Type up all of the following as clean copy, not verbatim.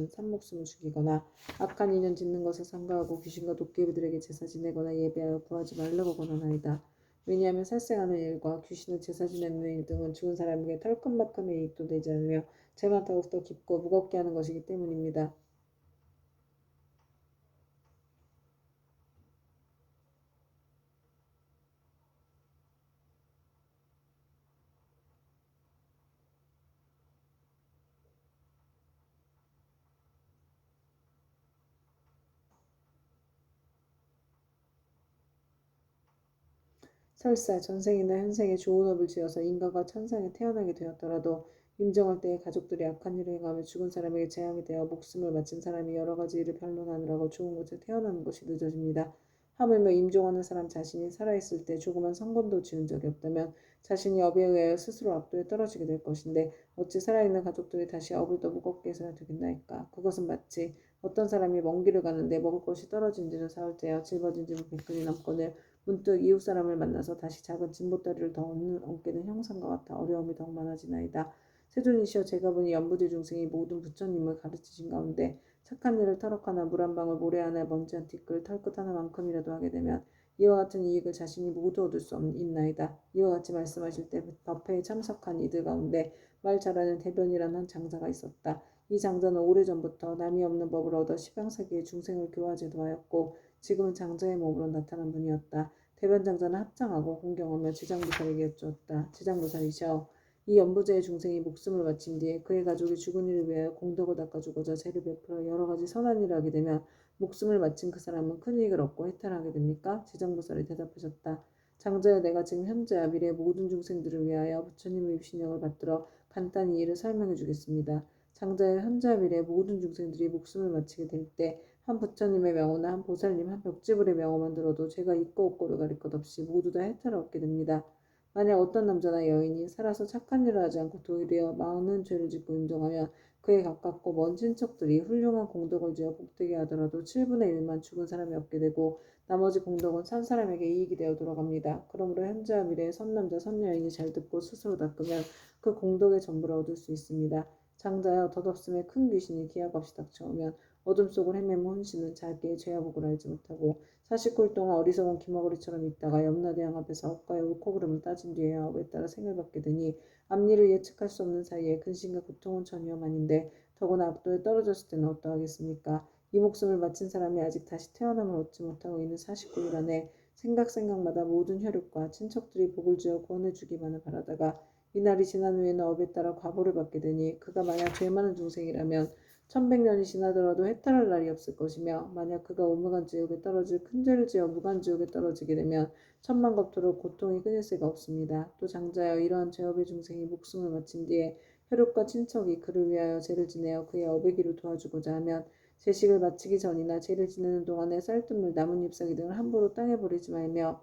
산목숨을 죽이거나 악한 인연 짓는 것을 삼가하고 귀신과 도깨비들에게 제사 지내거나 예배하여 구하지 말라고 권하나이다. 왜냐하면 살생하는 일과 귀신을 제사 지내는 일 등은 죽은 사람에게 털끝만큼의 이익도 되지 않으며 죄만 더욱더 깊고 무겁게 하는 것이기 때문입니다. 설사 전생이나 현생에 좋은 업을 지어서 인간과 천상에 태어나게 되었더라도 임종할 때에 가족들이 악한 일을 행하며 죽은 사람에게 재앙이 되어 목숨을 마친 사람이 여러 가지 일을 변론하느라고 좋은 곳에 태어나는 것이 늦어집니다. 하물며 임종하는 사람 자신이 살아있을 때 조그만 성건도 지은 적이 없다면 자신이 업에 의하여 스스로 압도에 떨어지게 될 것인데 어찌 살아있는 가족들이 다시 업을 더 무겁게 해서야 되겠나이까. 그것은 마치 어떤 사람이 먼 길을 가는데 먹을 것이 떨어진지를 사흘째여 짊어진지를 100근이 넘거늘 문득 이웃 사람을 만나서 다시 작은 진보다리를 더 얹게 된 형상과 같아 어려움이 더욱 많아지나이다. 세존이시여, 제가 보니 연부제 중생이 모든 부처님을 가르치신 가운데 착한 일을 터럭하나 물 한 방울 모래 하나 먼지 한 티끌 털끝 하나만큼이라도 하게 되면 이와 같은 이익을 자신이 모두 얻을 수 있나이다. 이와 같이 말씀하실 때 법회에 참석한 이들 가운데 말 잘하는 대변이라는 한 장자가 있었다. 이 장자는 오래전부터 남이 없는 법을 얻어 십양세계의 중생을 교화제도 하였고 지금은 장자의 몸으로 나타난 분이었다. 대변장자는 합장하고 공경하며 지장보살에게 여쭈었다. 지장보살이시여, 이 연부제의 중생이 목숨을 마친 뒤에 그의 가족이 죽은 이를 위하여 공덕을 닦아주고자 죄를 베풀어 여러 가지 선한 일을 하게 되면 목숨을 마친 그 사람은 큰 이익을 얻고 해탈하게 됩니까? 지장보살이 대답하셨다. 장자여, 내가 지금 현재와 미래의 모든 중생들을 위하여 부처님의 유신력을 받들어 간단히 이를 설명해 주겠습니다. 장자여, 현재와 미래의 모든 중생들이 목숨을 마치게 될 때 한 부처님의 명호나 한 보살님, 한 벽지불의 명호만 들어도 제가 있고 없고를 가릴 것 없이 모두 다 해탈을 얻게 됩니다. 만약 어떤 남자나 여인이 살아서 착한 일을 하지 않고 도리어 많은 죄를 짓고 인정하면 그에 가깝고 먼 친척들이 훌륭한 공덕을 지어 복되게 하더라도 7분의 1만 죽은 사람이 얻게 되고 나머지 공덕은 산 사람에게 이익이 되어 돌아갑니다. 그러므로 현재와 미래의 선남자 선여인이 잘 듣고 스스로 닦으면 그 공덕의 전부를 얻을 수 있습니다. 장자여, 덧없음에 큰 귀신이 기약없이 닥쳐오면 어둠 속을 헤매는 혼신은 자기의 죄화복을 알지 못하고 40골 동안 어리석은 기머거리처럼 있다가 염라대왕 앞에서 업과의 옳고 그름을 따진 뒤에야 업에 따라 생을 받게 되니 앞니를 예측할 수 없는 사이에 근심과 고통은 전혀만인데 더구나 압도에 떨어졌을 때는 어떠하겠습니까? 이 목숨을 마친 사람이 아직 다시 태어남을 얻지 못하고 있는 49일 안에 생각마다 모든 혈육과 친척들이 복을 지어 구원해 주기만을 바라다가 이날이 지난 후에는 업에 따라 과보를 받게 되니 그가 만약 죄 많은 중생이라면 1100년이 지나더라도 해탈할 날이 없을 것이며 만약 그가 오무간지옥에 떨어질 큰 죄를 지어 무간지옥에 떨어지게 되면 천만겁토록 고통이 끊일 새가 없습니다. 또 장자여, 이러한 죄업의 중생이 목숨을 마친 뒤에 혈육과 친척이 그를 위하여 죄를 지내어 그의 업의 길을 도와주고자 하면 제식을 마치기 전이나 죄를 지내는 동안에 쌀뜨물, 나뭇잎사귀 등을 함부로 땅에 버리지 말며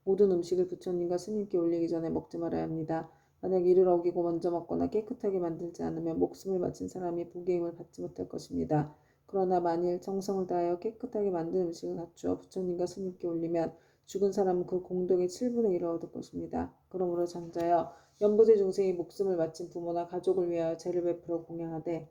모든 음식을 부처님과 스님께 올리기 전에 먹지 말아야 합니다. 만약 이를 어기고 먼저 먹거나 깨끗하게 만들지 않으면 목숨을 바친 사람이 복의 힘을 받지 못할 것입니다. 그러나 만일 정성을 다하여 깨끗하게 만든 음식을 갖추어 부처님과 스님께 올리면 죽은 사람은 그 공덕의 7분의 1을 얻을 것입니다. 그러므로 장자여, 연부제 중생이 목숨을 마친 부모나 가족을 위하여 제를 베풀어 공양하되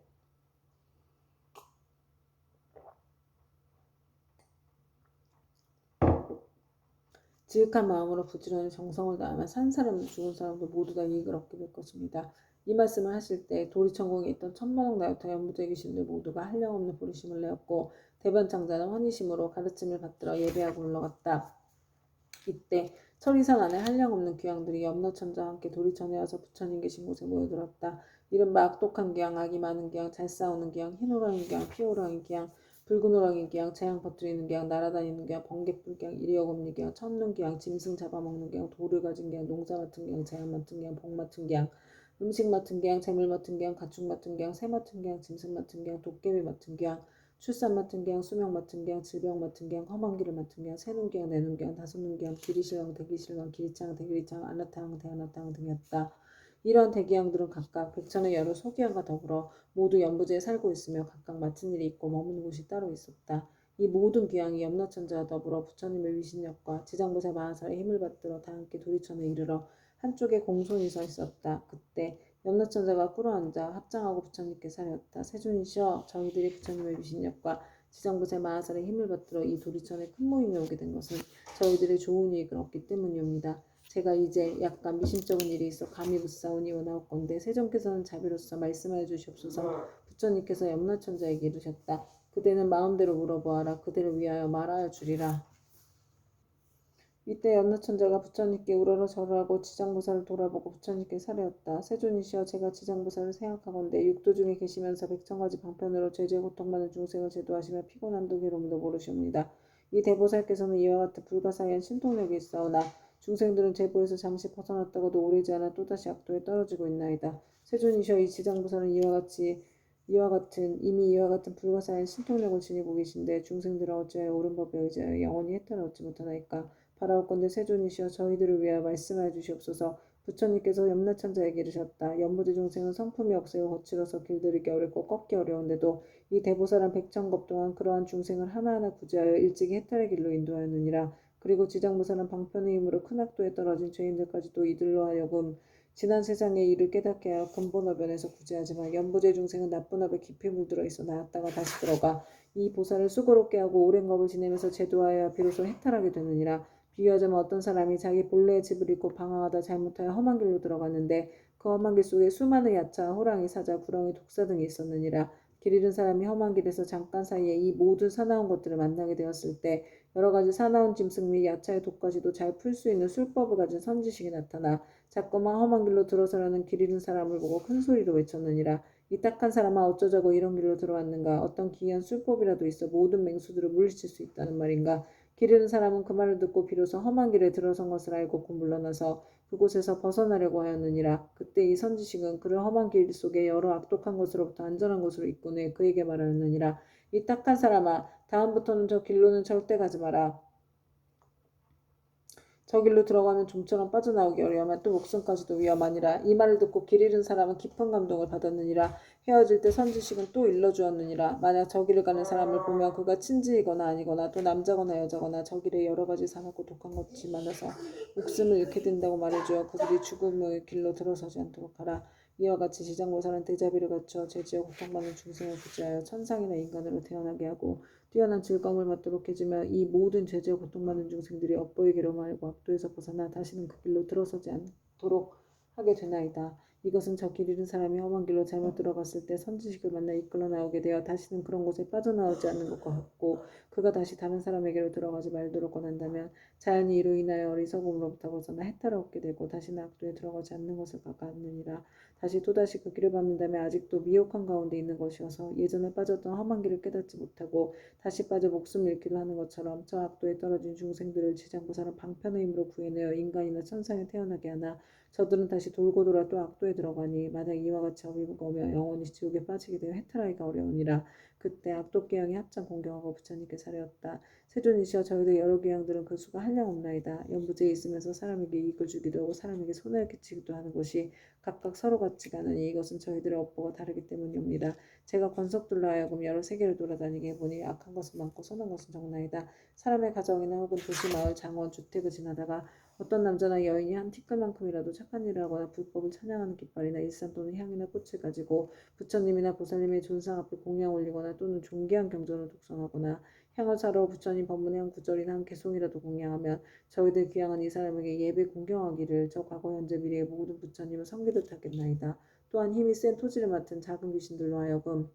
지극한 마음으로 부지런히 정성을 다하면 산 사람도 죽은 사람도 모두 다 이익을 얻게 될 것입니다. 이 말씀을 하실 때 도리천궁에 있던 천만억 나요타 연부제 귀신들 모두가 한량없는 부르심을 내었고 대변장자는 환희심으로 가르침을 받들어 예배하고 올라갔다. 이때 천리산 안에 한량없는 귀양들이 염라천자와 함께 도리천에 와서 부처님 계신 곳에 모여들었다. 이른바 악독한 귀양, 악이 많은 귀양, 잘 싸우는 귀양, 흰호랑이 귀양, 피호랑이 귀양, 붉은 호랑이 귀양, 재앙 퍼뜨리는 귀양, 날아다니는 귀양, 번개불 귀양, 이리어검니 귀양, 천눈 귀양, 짐승 잡아먹는 귀양, 돌을 가진 귀양, 농사 맡은 귀양, 재앙 맡은 귀양, 복 맡은 귀양, 음식 맡은 귀양, 재물 맡은 귀양, 가축 맡은 귀양, 새 맡은 귀양, 짐승 맡은 귀양, 도깨비 맡은 귀양, 출산 맡은 귀양, 수명 맡은 귀양, 질병 맡은 귀양, 험한 길을 맡은 귀양, 새눈 귀양, 내눈 귀양, 다섯눈 귀양, 기리실왕, 대기실왕, 기리창, 대기리창, 아나타왕, 대아나타왕 등이었다. 이러한 대기양들은 각각 백천의 여러 소기양과 더불어 모두 연부제에 살고 있으며 각각 맡은 일이 있고 머무는 곳이 따로 있었다. 이 모든 귀양이 염라천자와 더불어 부처님의 위신력과 지장보살 마하살의 힘을 받들어 다 함께 도리천에 이르러 한쪽에 공손히 서 있었다. 그때 염라천자가 꿇어앉아 합장하고 부처님께 사려었다. 세존이시여 저희들이 부처님의 유신력과 지장부세 마하살의 힘을 받들어 이 도리천에 큰 모임에 오게 된 것은 저희들의 좋은 이익을 얻기 때문이옵니다. 제가 이제 약간 미심쩍은 일이 있어 감히 묻사오니 원하옵건대 세존께서는 자비로서 말씀하여 주시옵소서. 부처님께서 염라천자에게 이르셨다. 그대는 마음대로 물어보아라. 그대를 위하여 말하여 주리라. 이때 염라천자가 부처님께 우러러 절하고 지장보살을 돌아보고 부처님께 사려었다. 세존이시여 제가 지장보살을 생각하건대 육도 중에 계시면서 백천가지 방편으로 죄죄 고통받는 중생을 제도하시며 피곤함도 괴로움도 모르시옵니다. 이 대보살께서는 이와 같은 불가사의한 신통력이 있사오나 중생들은 제보에서 잠시 벗어났다가도 오래지 않아 또다시 악도에 떨어지고 있나이다. 세존이시여 이 지장보살은 이미 이와 같은 불가사의한 신통력을 지니고 계신데 중생들은 어찌하여 옳은 법에 의지하여 영원히 해탈을 얻지 못하나이까. 바라옵건대 세존이시여 저희들을 위하여 말씀하여 주시옵소서. 부처님께서 염라천자에게 이르셨다. 연부제 중생은 성품이 억세고 거칠어서 길들이기 어렵고 꺾기 어려운데도 이 대보살은 백천겁 동안 그러한 중생을 하나하나 구제하여 일찍이 해탈의 길로 인도하였느니라. 그리고 지장보살은 방편의 힘으로 큰 악도에 떨어진 죄인들까지도 이들로 하여금 지난 세상의 일을 깨닫게 하여 근본어변에서 구제하지만 연부제 중생은 나쁜 업에 깊이 물들어 있어 나았다가 다시 들어가 이 보살을 수고롭게 하고 오랜 겁을 지내면서 제도하여 비로소 해탈하게 되느니라. 비유하자면 어떤 사람이 자기 본래의 집을 잃고 방황하다 잘못하여 험한 길로 들어갔는데 그 험한 길 속에 수많은 야차, 호랑이, 사자, 구렁이, 독사 등이 있었느니라. 길 잃은 사람이 험한 길에서 잠깐 사이에 이 모든 사나운 것들을 만나게 되었을 때 여러 가지 사나운 짐승 및 야차의 독까지도 잘 풀 수 있는 술법을 가진 선지식이 나타나 자꾸만 험한 길로 들어서려는 길 잃은 사람을 보고 큰 소리로 외쳤느니라. 이 딱한 사람아 어쩌자고 이런 길로 들어왔는가. 어떤 기이한 술법이라도 있어 모든 맹수들을 물리칠 수 있다는 말인가. 길 잃은 사람은 그 말을 듣고 비로소 험한 길에 들어선 것을 알고 물러나서 그곳에서 벗어나려고 하였느니라. 그때 이 선지식은 그를 험한 길 속에 여러 악독한 것으로부터 안전한 곳으로 이끄내 그에게 말하였느니라. 이 딱한 사람아 다음부터는 저 길로는 절대 가지 마라. 저 길로 들어가면 좀처럼 빠져나오기 어려우면 또 목숨까지도 위험하니라. 이 말을 듣고 길 잃은 사람은 깊은 감동을 받았느니라. 헤어질 때 선지식은 또 일러주었느니라. 만약 저 길을 가는 사람을 보면 그가 친지이거나 아니거나 또 남자거나 여자거나 저 길에 여러 가지 사납고 독한 것이 많아서 목숨을 잃게 된다고 말해주어 그들이 죽음의 길로 들어서지 않도록 하라. 이와 같이 지장보살은 대자비를 갖추어 죄지어 고통받는 중생을 구제하여 천상이나 인간으로 태어나게 하고 뛰어난 즐거움을 받도록 해주며 이 모든 죄지어 고통받는 중생들이 엇보이기로 말고 악도에서 벗어나 다시는 그 길로 들어서지 않도록 하게 되나이다. 이것은 저 길 잃은 사람이 험한 길로 잘못 들어갔을 때 선지식을 만나 이끌어 나오게 되어 다시는 그런 곳에 빠져나오지 않는 것과 같고 그가 다시 다른 사람에게로 들어가지 말도록 권한다면 자연히 이로 인하여 어리석음으로부터 벗어나 해탈을 얻게 되고 다시는 악도에 들어가지 않는 것을 가까웠느니라. 다시 또다시 그 길을 밟는다면 아직도 미혹한 가운데 있는 것이어서 예전에 빠졌던 험한 길을 깨닫지 못하고 다시 빠져 목숨을 잃기도 하는 것처럼 저 악도에 떨어진 중생들을 지장보살은 방편의 힘으로 구해내어 인간이나 천상에 태어나게 하나 저들은 다시 돌고 돌아 또 악도에 들어가니 만약 이와 같이 업이 무거우며 영원히 지옥에 빠지게 되어 해탈하기가 어려우니라. 그때 악독계양이 합장 공경하고 부처님께 사려었다. 세존이시여 저희들 여러 계양들은 그 수가 한량없나이다. 연부제에 있으면서 사람에게 이익을 주기도 하고 사람에게 손해를 끼치기도 하는 것이 각각 서로 같지가 않으니 이것은 저희들의 업보가 다르기 때문이옵니다. 제가 권석들로 하여금 여러 세계를 돌아다니게 해보니 악한 것은 많고 선한 것은 적나이다. 사람의 가정이나 혹은 도시, 마을, 장원, 주택을 지나다가 어떤 남자나 여인이 한 티끌만큼이라도 착한 일을 하거나 불법을 찬양하는 깃발이나 일산 또는 향이나 꽃을 가지고 부처님이나 보살님의 존상 앞에 공양 올리거나 또는 존귀한 경전을 독송하거나 향을 사러 부처님 법문의 한 구절이나 한 개송이라도 공양하면 저희들 귀양은 이 사람에게 예배 공경하기를 저 과거 현재 미래의 모든 부처님을 섬기듯 하겠나이다. 또한 힘이 센 토지를 맡은 작은 귀신들로 하여금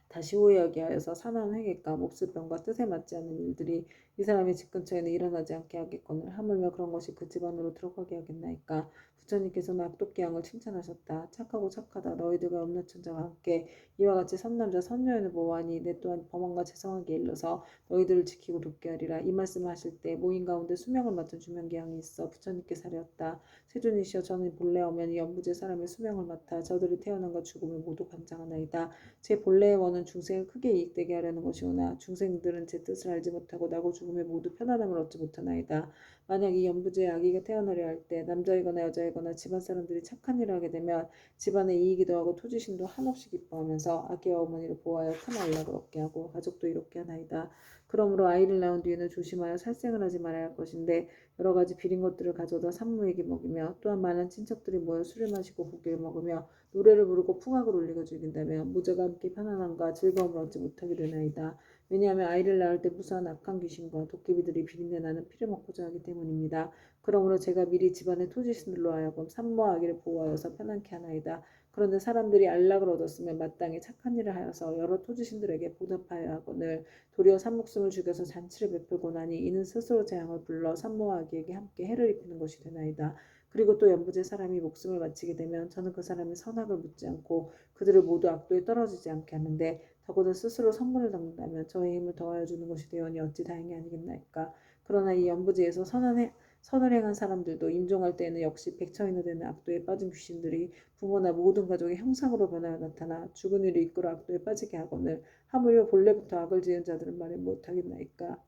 다시 후회하게 하여서 사나운 회개가 몹쓸병과 뜻에 맞지 않는 일들이 이 사람의 집 근처에는 일어나지 않게 하겠거늘 하물며 그런 것이 그 집안으로 들어가게 하겠나이까. 부처님께서는 악독기 양을 칭찬하셨다. 착하고 착하다. 너희들과 염라천자와 함께 이와 같이 선남자 선여인을 보아하니 내 또한 범한과 죄송하게 일러서 너희들을 지키고 돕게 하리라. 이 말씀을 하실 때 모인 가운데 수명을 맡은 주명기양이 있어 부처님께 사려었다. 세존이시여 저는 본래 엄연히 연부제 사람의 수명을 맡아 저들이 태어남과 죽음을 모두 관장하나이다. 제 본래의 원은 중생을 크게 이익되게 하려는 것이오나 중생들은 제 뜻을 알지 못하고 나고 죽음에 모두 편안함을 얻지 못하나이다. 만약 이 연부제에 아기가 태어나려 할 때 남자이거나 여자이거나 집안 사람들이 착한 일을 하게 되면 집안에 이익이 더하고 토지신도 한없이 기뻐하면서 아기와 어머니를 보호하여 큰 안락을 얻게 하고 가족도 이롭게 하나이다. 그러므로 아이를 낳은 뒤에는 조심하여 살생을 하지 말아야 할 것인데 여러 가지 비린 것들을 가져다 산모에게 먹이며 또한 많은 친척들이 모여 술을 마시고 고기를 먹으며 노래를 부르고 풍악을 울리고 즐긴다면 무저가 함께 편안함과 즐거움을 얻지 못하게 되나이다. 왜냐하면 아이를 낳을 때 무수한 악한 귀신과 도깨비들이 비린내 나는 피를 먹고자 하기 때문입니다. 그러므로 제가 미리 집안의 토지신들로 하여금 산모와 아기를 보호하여서 편안케 하나이다. 그런데 사람들이 안락을 얻었으면 마땅히 착한 일을 하여서 여러 토지신들에게 보답하여 하거늘 도리어 산목숨을 죽여서 잔치를 베풀고 나니 이는 스스로 재앙을 불러 산모와 아기에게 함께 해를 입히는 것이 되나이다. 그리고 또 연부제 사람이 목숨을 마치게 되면 저는 그 사람의 선악을 묻지 않고 그들을 모두 악도에 떨어지지 않게 하는데 더구나 스스로 선물을 담는다면 저의 힘을 더하여 주는 것이 되오니 어찌 다행이 아니겠나이까. 그러나 이 연부제에서 선을 행한 사람들도 임종할 때에는 역시 백천이나 되는 악도에 빠진 귀신들이 부모나 모든 가족의 형상으로 변하여 나타나 죽은 이를 이끌어 악도에 빠지게 하거늘 하물며 본래부터 악을 지은 자들은 말을 못하겠나이까.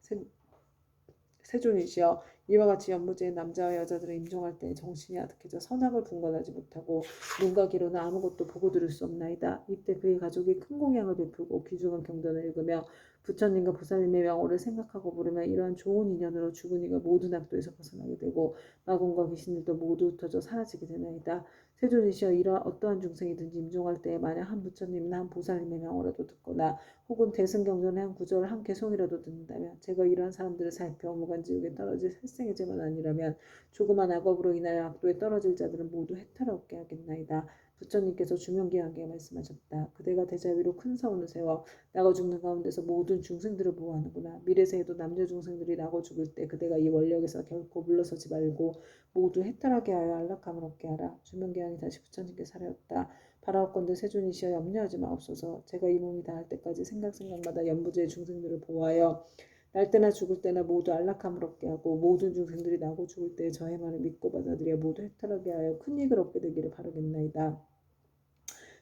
세존이시여 이와 같이 연부제의 남자와 여자들은 임종할 때 정신이 아득해져 선악을 분간하지 못하고 눈과 귀로는 아무것도 보고 들을 수 없나이다. 이때 그의 가족이 큰 공양을 베풀고 귀중한 경전을 읽으며 부처님과 보살님의 명호를 생각하고 부르며 이러한 좋은 인연으로 죽은 이가 모든 악도에서 벗어나게 되고 마군과 귀신들도 모두 흩어져 사라지게 되나이다. 세존이시여 이러한 어떠한 중생이든지 임종할 때에 만약 한 부처님이나 한 보살님의 명호라도 듣거나 혹은 대승경전의 한 구절을 한 개송이라도 듣는다면 제가 이러한 사람들을 살펴 무간지옥에 떨어질 살생의 죄만 아니라면 조그만 악업으로 인하여 악도에 떨어질 자들은 모두 해탈을 얻게 하겠나이다. 부처님께서 주명기하게 말씀하셨다. 그대가 대자 위로 큰 사원을 세워 나고 죽는 가운데서 모든 중생들을 보호하는구나. 미래세에도 남녀 중생들이 나고 죽을 때 그대가 이 원력에서 결코 물러서지 말고 모두 해탈하게 하여 안락함을 얻게 하라. 주명기한이 다시 부처님께 사려었다. 바라옵건대 세존이시여 염려하지 마옵소서. 제가 이 몸이 닿을 때까지 생각마다 연부제의 중생들을 보호하여 날 때나 죽을 때나 모두 안락함을 얻게 하고 모든 중생들이 나고 죽을 때 저의 말을 믿고 받아들여 모두 해탈하게 하여 큰 이익을 얻게 되기를 바라겠나이다.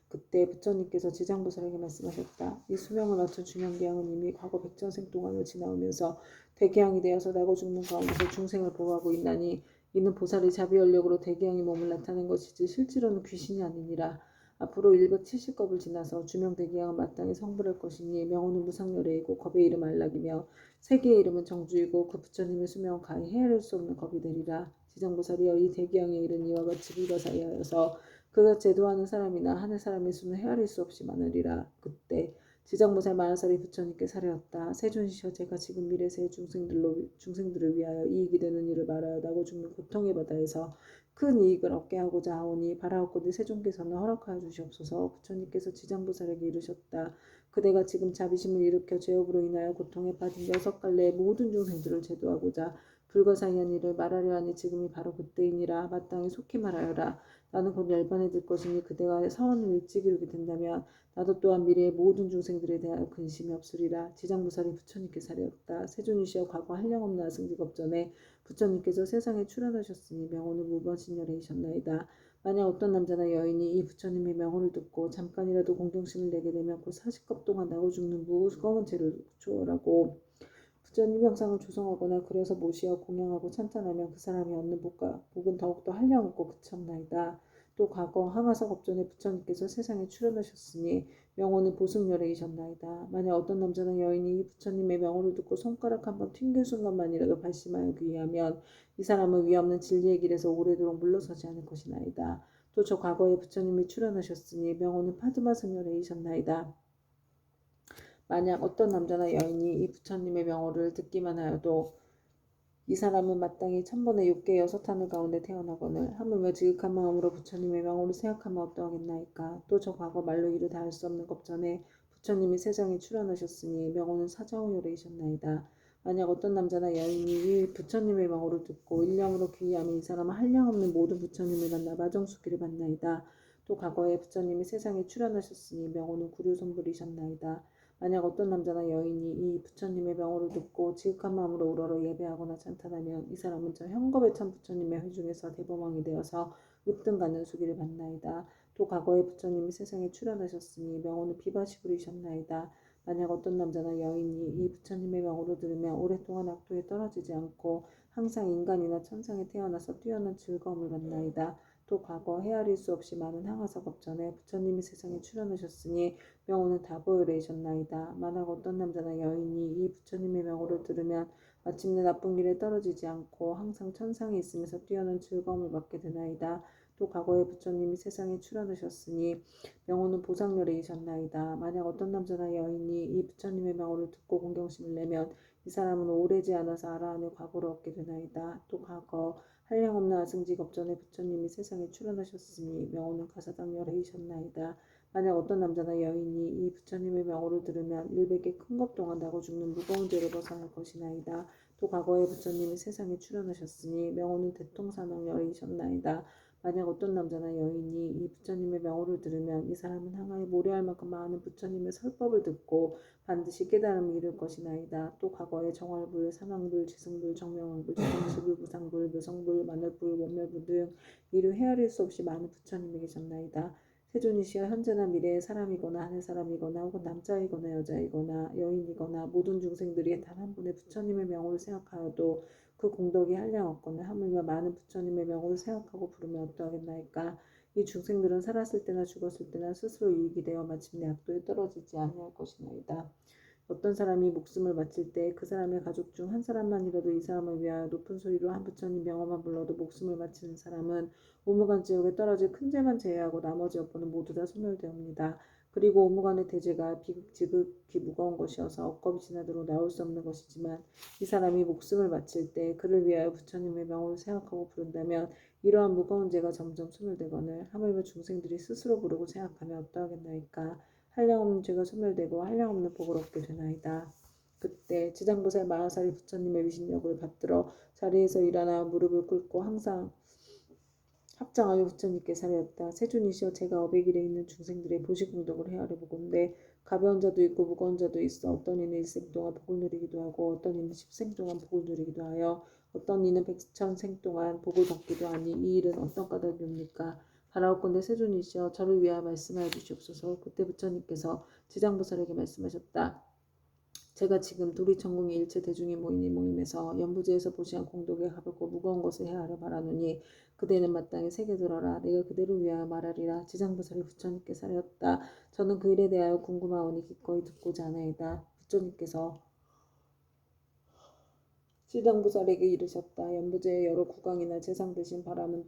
그때 부처님께서 지장보살에게 말씀하셨다. 이 수명을 맞춘 주명기양은 이미 과거 백전생 동안을 지나오면서 대기양이 되어서 나고 죽는 가운데서 중생을 보호하고 있나니 이는 보살이 자비연력으로 대기양의 몸을 나타낸 것이지 실제로는 귀신이 아니니라. 앞으로 170겁을 지나서 주명대기양은 마땅히 성불할 것이니 명호는 무상열애이고 겁의 이름 안락이며 세계의 이름은 정주이고 그 부처님의 수명은 가히 헤아릴 수 없는 겁이 되리라. 지장보살이여 이 대기양에 이른 이와 같이 불가사의하여서 그가 제도하는 사람이나 하늘 사람의 수는 헤아릴 수 없이 많으리라. 그때 지장보살 만화살이 부처님께 사려었다. 세존시여 제가 지금 미래세의 중생들을 위하여 이익이 되는 일을 말하여 나고 죽는 고통의 바다에서 큰 이익을 얻게 하고자 하오니 바라옵건대 세존께서는 허락하여 주시옵소서. 부처님께서 지장보살에게 이르셨다. 그대가 지금 자비심을 일으켜 죄업으로 인하여 고통에 빠진 6갈래의 모든 중생들을 제도하고자 불가사의한 일을 말하려 하니 지금이 바로 그때이니라. 마땅히 속히 말하여라. 나는 곧 열반에 들 것이니 그대가 사원을 일찍 이루게 된다면 나도 또한 미래의 모든 중생들에 대하여 근심이 없으리라. 지장보살이 부처님께 사려었다. 세존이시여 과거 한량없는 아승직업 전에 부처님께서 세상에 출현하셨으니 명호는 무번신열애이셨나이다. 만약 어떤 남자나 여인이 이 부처님의 명호를 듣고 잠깐이라도 공경심을 내게 되면 곧 40겁 동안 나고 죽는 무거운 죄를 초월하고 부처님 형상을 조성하거나 그래서 모시어 공양하고 찬탄하면 그 사람이 얻는 복은 더욱더 한량없고 그쳤나이다. 또 과거 항아사 겁전에 부처님께서 세상에 출현하셨으니 명호는 보승열애이셨나이다. 만약 어떤 남자나 여인이 이 부처님의 명호를 듣고 손가락 한번 튕길 순간만이라도 발심하여 귀의하면 이 사람은 위없는 진리의 길에서 오래도록 물러서지 않을 것이나이다. 또 저 과거에 부처님이 출현하셨으니 명호는 파드마 승열애이셨나이다. 만약 어떤 남자나 여인이 이 부처님의 명호를 듣기만 하여도 이 사람은 마땅히 천번의 육계 여섯하늘 가운데 태어나거늘 하물며 지극한 마음으로 부처님의 명호를 생각하면 어떠하겠나이까. 또 저 과거 말로 이루 다할 수 없는 겁전에 부처님이 세상에 출현하셨으니 명호는 사자호열애이셨나이다. 만약 어떤 남자나 여인이 이 부처님의 명호를 듣고 일념으로 귀의하면 이 사람은 한량없는 모든 부처님을 만나 마정수기를 받나이다. 또 과거에 부처님이 세상에 출현하셨으니 명호는 구류손불이셨나이다. 만약 어떤 남자나 여인이 이 부처님의 명호를 듣고 지극한 마음으로 우러러 예배하거나 찬탄하면 이 사람은 저 형겁에 찬 부처님의 회중에서 대범왕이 되어서 으뜸 가는 수기를 받나이다. 또 과거에 부처님이 세상에 출현하셨으니 명호는 비바시 부리셨나이다. 만약 어떤 남자나 여인이 이 부처님의 명호를 들으면 오랫동안 악도에 떨어지지 않고 항상 인간이나 천상에 태어나서 뛰어난 즐거움을 받나이다. 또 과거 헤아릴 수 없이 많은 항아석업 전에 부처님이 세상에 출현하셨으니 명호는 다보혈이셨나이다. 만약 어떤 남자나 여인이 이 부처님의 명호를 들으면 마침내 나쁜 길에 떨어지지 않고 항상 천상에 있으면서 뛰어난 즐거움을 받게 되나이다. 또 과거에 부처님이 세상에 출현하셨으니 명호는 보상렬이셨나이다. 만약 어떤 남자나 여인이 이 부처님의 명호를 듣고 공경심을 내면 이 사람은 오래지 않아서 아라한의 과거를 얻게 되나이다. 또 과거 한량없는 아승직업 전에 부처님이 세상에 출현하셨으니 명호는 가사당렬이셨나이다. 만약 어떤 남자나 여인이 이 부처님의 명호를 들으면 일백에 큰 겁 동안 나고 죽는 무거운 죄를 벗어날 것이나이다. 또 과거에 부처님이 세상에 출현하셨으니 명호는 대통사명렬이셨나이다. 만약 어떤 남자나 여인이 이 부처님의 명호를 들으면 이 사람은 항아에 모래알 만큼 많은 부처님의 설법을 듣고 반드시 깨달음을 이룰 것이나이다. 또 과거에 정활불, 산왕불, 지승불, 정명왕불, 지성시불, 무상불, 묘성불, 마늘불, 원멸불 등 이루 헤아릴 수 없이 많은 부처님이 계셨나이다. 세존이시여 현재나 미래의 사람이거나 하늘 사람이거나 혹은 남자이거나 여자이거나 여인이거나 모든 중생들이 단 한 분의 부처님의 명호를 생각하여도 그 공덕이 한량없거늘 하물며 많은 부처님의 명호를 생각하고 부르면 어떠하겠나이까. 이 중생들은 살았을 때나 죽었을 때나 스스로 유익이 되어 마침내 악도에 떨어지지 아니할 것이나이다. 어떤 사람이 목숨을 바칠 때 그 사람의 가족 중 한 사람만이라도 이 사람을 위하여 높은 소리로 한 부처님 명호만 불러도 목숨을 바치는 사람은 오무간 지옥에 떨어질 큰 죄만 제외하고 나머지 여부는 모두 다 소멸되옵니다. 그리고 오무간의 대죄가 지극히 무거운 것이어서 억겁이 지나도록 나올 수 없는 것이지만 이 사람이 목숨을 바칠 때 그를 위하여 부처님의 명호를 생각하고 부른다면 이러한 무거운 죄가 점점 소멸되거늘 하물며 중생들이 스스로 부르고 생각하면 어떠하겠나이까. 한량없는 죄가 소멸되고 한량없는 복을 얻게 되나이다. 그때 지장보살 마하사리 부처님의 위신력을 받들어 자리에서 일어나 무릎을 꿇고 항상 합장하여 부처님께 사례었다. 세존이시여 제가 어백일에 있는 중생들의 보시공덕을 헤아려 보건대 가벼운 자도 있고 무거운 자도 있어 어떤 이는 일생 동안 복을 누리기도 하고 어떤 이는 십생 동안 복을 누리기도 하여 어떤 이는 백천생 동안 복을 받기도 하니 이 일은 어떤 까닭이옵니까? 바라옵건대 세존이시여 저를 위하여 말씀하여 주시옵소서. 그때 부처님께서 지장보살에게 말씀하셨다. 제가 지금 두리천궁의 일체 대중이 모인 이 모임에서 연부제에서 보시한 공덕에 가볍고 무거운 것을 헤아려 말하노니 그대는 마땅히 새겨 들어라. 내가 그대를 위하여 말하리라. 지장보살이 부처님께 사례었다. 저는 그 일에 대하여 궁금하오니 기꺼이 듣고자 하나이다. 부처님께서 지장보살에게 이르셨다. 연부제의 여러 구강이나 재상 대신 바람은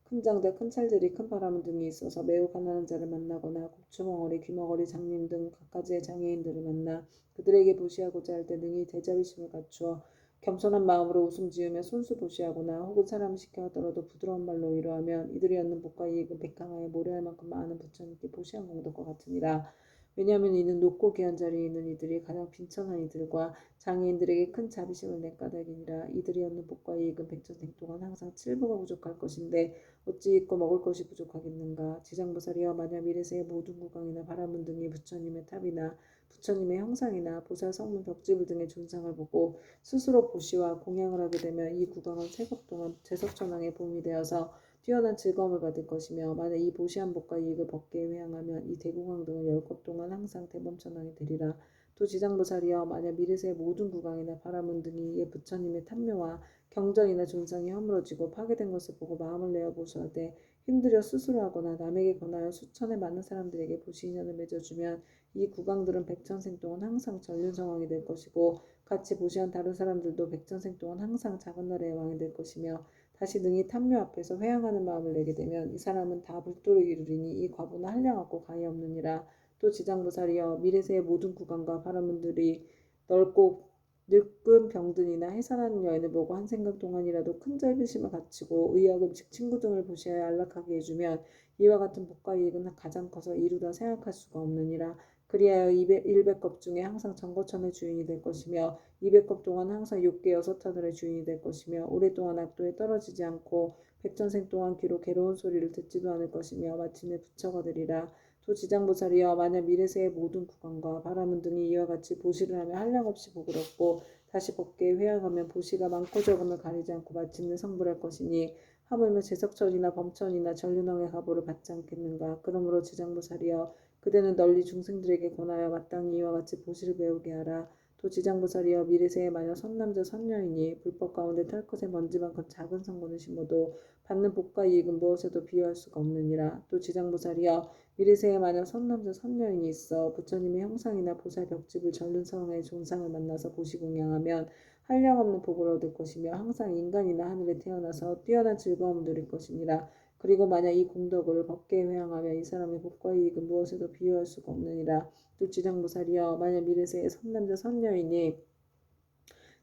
큰 장자, 큰 찰들이 큰 바람 등이 있어서 매우 가난한 자를 만나거나 곡추멍어리, 귀머거리, 장님 등 각가지의 장애인들을 만나 그들에게 보시하고자 할 때 능히 대자비심을 갖추어 겸손한 마음으로 웃음 지으며 손수 보시하거나 혹은 사람을 시켜 하더라도 부드러운 말로 위로하면 이들이 얻는 복과 이익은 백강하에 모래할 만큼 많은 부처님께 보시한 공덕과 같으니라. 왜냐하면 이는 높고 귀한 자리에 있는 이들이 가장 빈천한 이들과 장애인들에게 큰 자비심을 낸 까닭이니라. 이들이 얻는 복과 이익은 백천생 동안 항상 칠부가 부족할 것인데 어찌 있고 먹을 것이 부족하겠는가. 지장보살이여 만약 미래세의 모든 구강이나 바라문 등이 부처님의 탑이나 부처님의 형상이나 보살 성문 벽지불 등의 존상을 보고 스스로 보시와 공양을 하게 되면 이 구강은 세겁 동안 제석천왕의 봄이 되어서 뛰어난 즐거움을 받을 것이며 만약 이 보시한 복과 이익을 벗게 회항하면 이 대공황 등은 열겁 동안 항상 대범천왕이 되리라. 또 지장보살이여 만약 미래세의 모든 구강이나 바라문 등이 이 부처님의 탐묘와 경전이나 존상이 허물어지고 파괴된 것을 보고 마음을 내어 보수하되 힘들여 스스로 하거나 남에게 권하여 수천의 많은 사람들에게 보시인연을 맺어주면 이 구강들은 백천생 동안 항상 전륜성왕이 될 것이고 같이 보시한 다른 사람들도 백천생 동안 항상 작은 나라의 왕이 될 것이며 다시 능히 탐묘 앞에서 회항하는 마음을 내게 되면 이 사람은 다 불도를 이루리니 이 과부는 한량없고 가히 없느니라. 또 지장보살이여 미래세의 모든 구강과 바라문들이 넓고 늙은 병든이나 해산하는 여인을 보고 한 생각 동안이라도 큰 자비심을 갖추고 의약 음식 친구 등을 보시하여 안락하게 해주면 이와 같은 복과 이익은 가장 커서 이루다 생각할 수가 없느니라. 그리하여 100겁 중에 항상 정거천의 주인이 될 것이며 200겁 동안 항상 욕계 6하늘의 주인이 될 것이며 오랫동안 악도에 떨어지지 않고 백전생 동안 귀로 괴로운 소리를 듣지도 않을 것이며 마침내 부처가 되리라. 또 지장보살이여 만약 미래세의 모든 구강과 바라문 등이 이와 같이 보시를 하며 한량없이 복을 얻고 다시 법계에 회항하면 보시가 많고 적음을 가리지 않고 마침내 성불할 것이니 하물며 제석천이나 범천이나 전륜왕의 가보를 받지 않겠는가. 그러므로 지장보살이여 그대는 널리 중생들에게 권하여 마땅히 이와 같이 보시를 배우게 하라. 또 지장보살이여 미래세에 마녀 선남자 선녀이니 불법 가운데 털끝에 먼지만큼 작은 성분을 심어도 받는 복과 이익은 무엇에도 비유할 수가 없느니라. 또 지장보살이여 미래세에 마녀 선남자 선녀인이 있어 부처님의 형상이나 보살 벽집을 전륜 성의 종상을 만나서 보시공양하면 한량없는 복을 얻을 것이며 항상 인간이나 하늘에 태어나서 뛰어난 즐거움을 누릴 것이니라. 그리고 만약 이 공덕을 법계에 회항하면 이 사람의 복과 이익은 무엇에도 비유할 수가 없느니라. 또 지장보살이여 만약 미래세에 선남자 선녀이니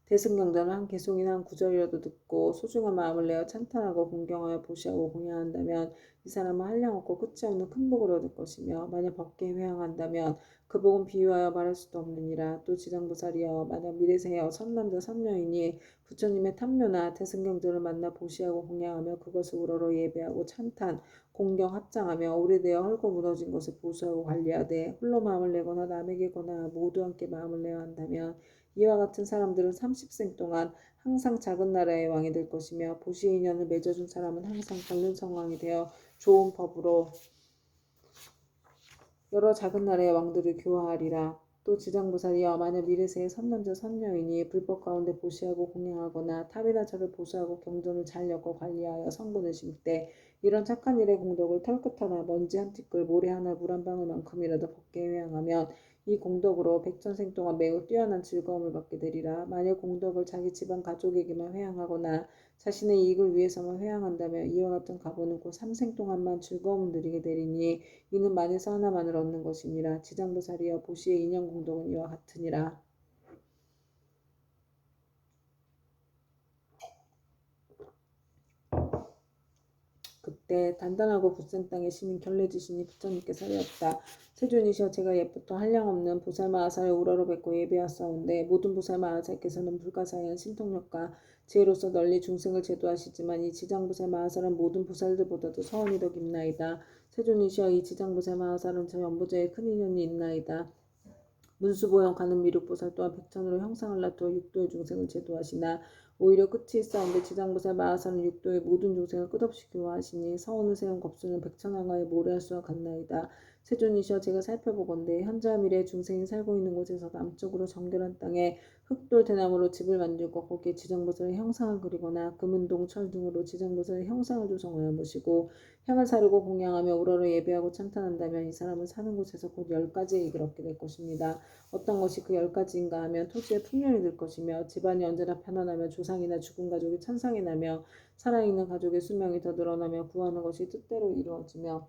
대승경전을 한 개송이나 한 구절이라도 듣고 소중한 마음을 내어 찬탄하고 공경하여 보시하고 공양한다면 이 사람은 한량없고 끝이 없는 큰 복을 얻을 것이며 만약 법계에 회항한다면 그 복은 비유하여 말할 수도 없느니라. 또 지장보살이여 만약 미래세여 선남자 선녀이니 부처님의 탐묘나 대승경전을 만나 보시하고 공양하며 그것을 우러러 예배하고 찬탄 공경 합장하며 오래되어 헐고 무너진 것을 보수하고 관리하되 홀로 마음을 내거나 남에게 거나 모두 함께 마음을 내어 한다면 이와 같은 사람들은 30생 동안 항상 작은 나라의 왕이 될 것이며 보시의 인연을 맺어준 사람은 항상 전륜성왕이 되어 좋은 법으로 여러 작은 나라의 왕들을 교화하리라. 또 지장보살이여 만약 미래세의 선남자 선녀이니 불법 가운데 보시하고 공양하거나 탑이나 절을 보수하고 경전을 잘 엮어 관리하여 성분을 심되 이런 착한 일의 공덕을 털끝 하나 먼지 한 티끌 모래 하나 물 한 방울만큼이라도 법계에 회항하면 이 공덕으로 백천생 동안 매우 뛰어난 즐거움을 받게 되리라. 만일 공덕을 자기 집안 가족에게만 회항하거나 자신의 이익을 위해서만 회항한다면 이와 같은 가보는 곧 3생 동안만 즐거움을 누리게 되리니 이는 만에서 하나만을 얻는 것이니라. 지장보살이여 보시의 인연 공덕은 이와 같으니라. 그때 단단하고 굳센 땅에 심인 결례지신이 부처님께서 하였다. 세존이시여 제가 옛부터 한량없는 보살마하사를 우러러 뵙고 예배하사온데 모든 보살마하사께서는 불가사의한 신통력과 지혜로서 널리 중생을 제도하시지만 이 지장보살마하사는 모든 보살들보다도 서원이 더 깊나이다. 세존이시여 이 지장보살마하사는 저 연보자의 큰 인연이 있나이다. 문수보영 가는 미륵보살 또한 백천으로 형상을 나누어 육도의 중생을 제도하시나 오히려 끝이 있사온데 지장보살 마하사는 육도의 모든 중생을 끝없이 교화하시니 서원을 세운 겁수는 백천왕가의 모래할 수와 같나이다. 세존이시여 제가 살펴보건대 현재와 미래의 중생이 살고 있는 곳에서 남쪽으로 정결한 땅에 흙돌 대나무로 집을 만들고 거기에 지장보살의 형상을 그리거나 금은동 철 등으로 지장보살의 형상을 조성하여 모시고 향을 사르고 공양하며 우러러 예배하고 찬탄한다면 이 사람은 사는 곳에서 곧 10가지의 이익을 얻게 될 것입니다. 어떤 것이 그 10가지인가 하면 토지에 풍년이 들 것이며 집안이 언제나 편안하며 조상이나 죽은 가족이 천상이 나며 살아있는 가족의 수명이 더 늘어나며 구하는 것이 뜻대로 이루어지며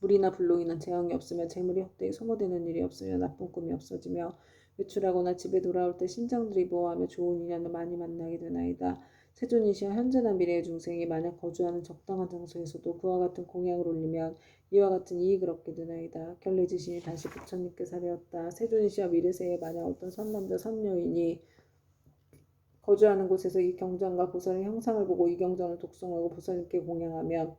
물이나 불로 인한 재앙이 없으며 재물이 헛되이 소모되는 일이 없으며 나쁜 꿈이 없어지며 외출하거나 집에 돌아올 때 신장들이 보호하며 좋은 인연을 많이 만나게 되나이다. 세존이시여 현재나 미래의 중생이 만약 거주하는 적당한 장소에서도 그와 같은 공양을 올리면 이와 같은 이익을 얻게 되나이다. 결례지신이 다시 부처님께 사되었다. 세존이시여 미래세에 만약 어떤 선남자 선녀이니 거주하는 곳에서 이 경전과 보살의 형상을 보고 이 경전을 독송하고 보살님께 공양하면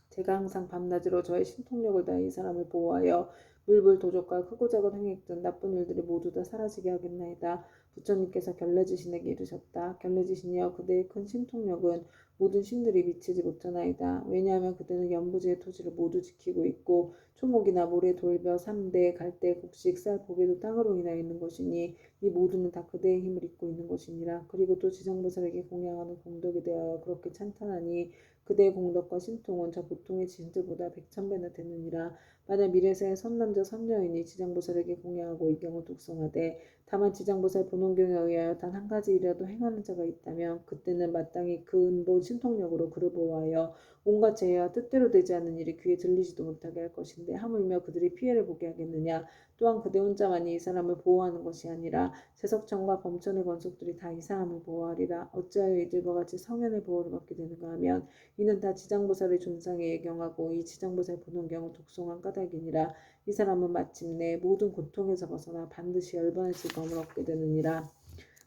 제가 항상 밤낮으로 저의 신통력을 다해 이 사람을 보호하여 물불 도적과 크고 작은 행액 등 나쁜 일들이 모두 다 사라지게 하겠나이다. 부처님께서 결례지신에게 이르셨다. 결례지신이여 그대의 큰 신통력은 모든 신들이 미치지 못하나이다. 왜냐하면 그대는 연부지의 토지를 모두 지키고 있고 초목이나 모래, 돌벼, 삼대, 갈대, 곡식, 쌀, 보배도 땅으로 인하여 있는 것이니 이 모두는 다 그대의 힘을 입고 있는 것이니라. 그리고 또 지장보살에게 공양하는 공덕에 대하여 그렇게 찬탄하니 그대의 공덕과 신통은 저 보통의 진들보다 백천배나 되느니라. 만약 미래세의 선남자 선녀이니 지장보살에게 공양하고 이 경을 독성하되 다만 지장보살 본원경에 의하여 단 한 가지이라도 행하는 자가 있다면 그때는 마땅히 그 은본 신통력으로 그를 보호하여 온갖 재해와 뜻대로 되지 않는 일이 귀에 들리지도 못하게 할 것인데 하물며 그들이 피해를 보게 하겠느냐. 또한 그대 혼자만이 이 사람을 보호하는 것이 아니라 세석천과 범천의 권속들이 다 이 사람을 보호하리라. 어찌하여 이들과 같이 성현의 보호를 받게 되는가 하면 이는 다 지장보살의 존상에 예경하고 이 지장보살 본원경을 독송한 까닭이니라. 이 사람은 마침내 모든 고통에서 벗어나 반드시 열반의 즐거움을 얻게 되느니라.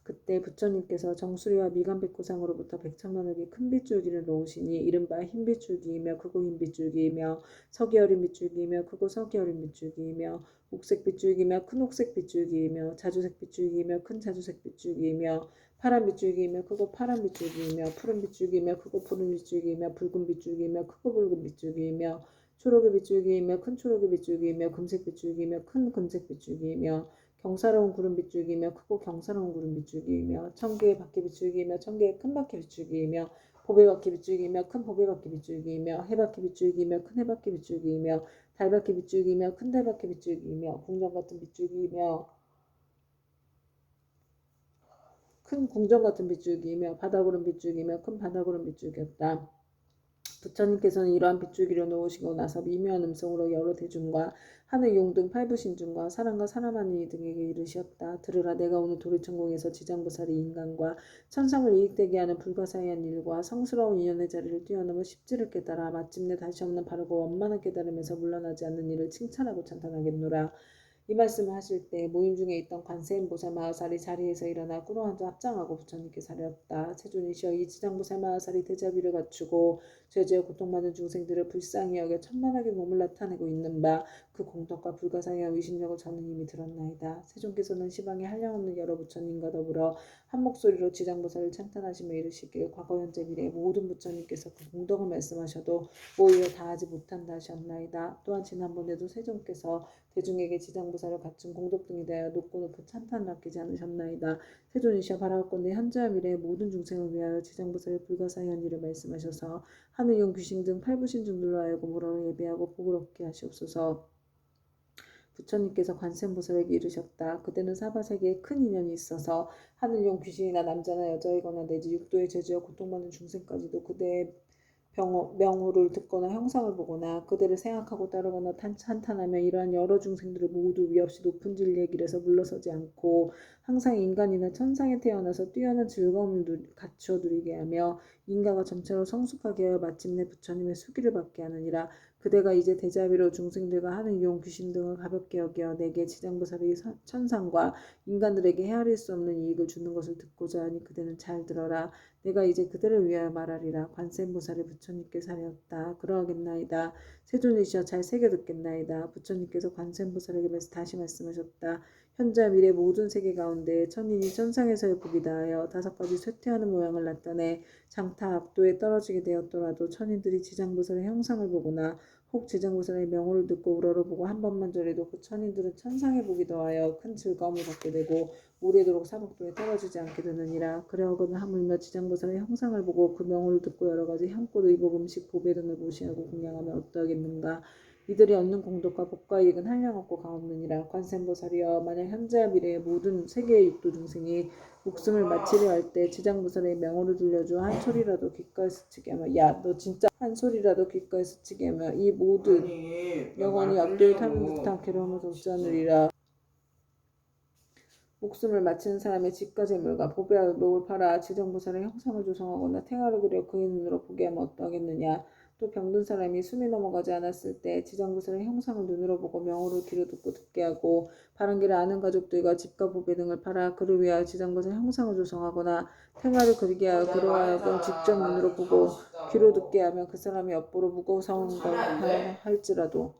그때 부처님께서 정수리와 미간백구상으로부터 100천만억의 큰 빗줄기를 놓으시니 이른바 흰 빗줄기이며 크고 흰 빗줄기이며 석이 어린 빗줄기이며 크고 석이 어린 빗줄기이며 옥색 빗줄기이며 큰 옥색 빗줄기이며 자주색 빗줄기이며 큰 자주색 빗줄기이며 파란 빗줄기이며 크고 파란 빗줄기이며 푸른 빗줄기이며 크고 푸른 빗줄기이며 붉은 빗줄기이며 크고 붉은 빗줄기이며 초록의 빗줄기이며 큰 초록의 빗줄기이며 금색 빗줄기이며 큰 금색 빗줄기이며 경사로운 구름 빗줄기이며 크고 경사로운 구름 빗줄기이며 천개의 바퀴 빗줄기이며 천개의 큰 바퀴 빗줄기이며 보배바퀴 빗줄기이며 큰 보배바퀴 빗줄기이며 해바퀴 빗줄기이며 큰 해바퀴 빗줄기이며 달바퀴 빗줄기이며 큰 달바퀴 빗줄기이며 궁전 같은 빗줄기이며 큰 궁전 같은 빗줄기이며 바다구름 빗줄기이며 큰 바다구름 빗줄기였다. 부처님께서는 이러한 빗줄기를 놓으시고 나서 미묘한 음성으로 여러 대중과 하늘 용등 팔부신중과 사람과 사람하는 이 등에게 이르시었다. 들으라, 내가 오늘 도리천공에서 지장보살이 인간과 천상을 이익되게 하는 불가사의한 일과 성스러운 인연의 자리를 뛰어넘어 십지를 깨달아 마침내 다시 없는 바르고 원만한 깨달음에서 물러나지 않는 일을 칭찬하고 찬탄하겠노라. 이 말씀을 하실 때 모임 중에 있던 관세음보살 마하살이 자리에서 일어나 꿇어앉아 합장하고 부처님께 사렸다. 세존이시여, 이 지장보살 마하살이 대자비를 갖추고 죄지어 고통받는 중생들을 불쌍히 여겨 천만하게 몸을 나타내고 있는 바 그 공덕과 불가사의한 위신력을 저는 이미 들었나이다. 세존께서는 시방에 한량없는 여러 부처님과 더불어 한 목소리로 지장보살을 찬탄하시며 이르시길 과거 현재 미래 모든 부처님께서 그 공덕을 말씀하셔도 오히려 다하지 못한다 하셨나이다. 또한 지난번에도 세존께서 대중에게 지장보살을 갖춘 공덕 등에 대하여 높고 높은 찬탄을 아끼지 않으셨나이다. 세존이시여, 바라옵건대 현재와 미래의 모든 중생을 위하여 지장보살의 불가사의한 일을 말씀하셔서 하늘용 귀신 등 팔부신중들로 하여금 우러러 예배하고 복을 얻게 하시옵소서. 부처님께서 관세음보살에게 이르셨다. 그대는 사바세계에 큰 인연이 있어서 하늘용 귀신이나 남자나 여자이거나 내지 육도의 죄지어 고통받는 중생까지도 그대의 명호를 듣거나 형상을 보거나 그대를 생각하고 따르거나 한탄하며 이러한 여러 중생들을 모두 위없이 높은 진리의 길에서 물러서지 않고 항상 인간이나 천상에 태어나서 뛰어난 즐거움을 갖추어 누리게 하며 인가가 점차로 성숙하게 하여 마침내 부처님의 수기를 받게 하느니라. 그대가 이제 대자비로 중생들과 하는 용 귀신 등을 가볍게 여겨 내게 지장보살이 천상과 인간들에게 헤아릴 수 없는 이익을 주는 것을 듣고자 하니 그대는 잘 들어라. 내가 이제 그대를 위하여 말하리라. 관세음보살이 부처님께 사렸다. 그러하겠나이다. 세존이시여, 잘 새겨 듣겠나이다. 부처님께서 관세음보살에게 다시 말씀하셨다. 현재 미래 모든 세계 가운데 천인이 천상에서의 복이 다하여 5가지 쇠퇴하는 모양을 나타내 장타 압도에 떨어지게 되었더라도 천인들이 지장보살의 형상을 보거나 혹 지장보살의 명호를 듣고 우러러보고 한 번만 절해도 그 천인들은 천상의 복이 더하여 큰 즐거움을 받게 되고 오래도록 사복도에 떨어지지 않게 되느니라. 그러하거나 하물며 지장보살의 형상을 보고 그 명호를 듣고 여러가지 향꽃, 의복, 음식, 보배 등을 모시하고 공양하면 어떠하겠는가. 이들이 얻는 공덕과 복과 이익은 한량없고 가없느니라. 관세음보살이여, 만약 현재와 미래의 모든 세계의 육도 중생이 목숨을 마치려 할 때 지장보살의 명호를 들려줘 한 소리라도 귓가에 스치게 하며, 야, 너 진짜 한 소리라도 귓가에 스치게 하며 이 모든 영원히 압도에 타는 듯한 괴로움을 돕지 않으리라. 목숨을 마치는 사람의 집과 재물과 보배와 의복을 팔아 지정보살의 형상을 조성하거나 탱화를 그려 그의 눈으로 보게 하면 어떠하겠느냐. 또 병든 사람이 숨이 넘어가지 않았을 때 지정보살의 형상을 눈으로 보고 명호를 귀로 듣고 듣게 하고 바른 길을 아는 가족들과 집과 보배 등을 팔아 그를 위하여 지정보살의 형상을 조성하거나 탱화를 그리게 하여 그로 하여금 직접 눈으로 보고 귀로 듣게 하면 그 사람이 업보로 무거운 걸 할지라도